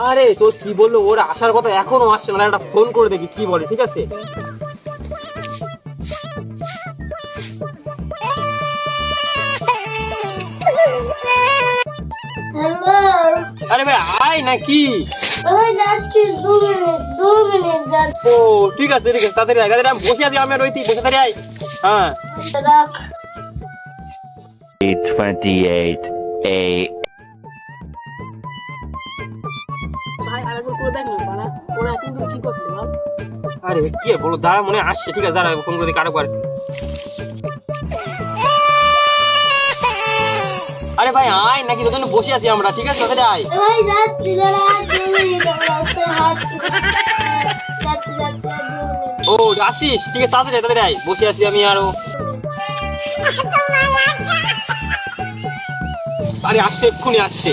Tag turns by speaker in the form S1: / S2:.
S1: আরে তোর কি বললো, ওর আসার কথা এখনো আসছে না, একটা ফোন করে দেখি কি বলে, ঠিক আছে?
S2: হ্যালো,
S1: আরে ভাই আয় নাকি?
S2: আমি যাচ্ছি 2 মিনিট যাচ্ছি।
S1: ও ঠিক আছে ঠিক আছে, তাড়াতাড়ি আয়, তাড়াতাড়ি আমি বসে আছি, আমি আর রইতি, বসে তাড়াতাড়ি আয়। হ্যাঁ
S2: রাখ।
S3: 8:28 a.m.
S4: ভাই আরেকবার করে দেখ না বাড়া, ওরা এতদিন ধরে কি করছে বল?
S1: আরে কি আর বলো, দাঁড়া মনে হয় আসছে, ঠিক আছে দাঁড়া ফোন করে দেখি আরেকবার। আরে ভাই আয় নাকি, তোর জন্য বসে আছি আমরা, ঠিক আছে তাড়াতাড়ি আয়।
S2: ভাই যাচ্ছি, দাঁড়া 2 মিনিট, আমি রাস্তায় হাঁটছি। যাচ্ছি যাচ্ছি, আর 2 মিনিট।
S1: ও আসিস, ঠিক আছে তাড়াতাড়ি তাড়াতাড়ি আয়, বসে আছি আমি আরো। আরে আসছে, এক্ষুনি আসছে।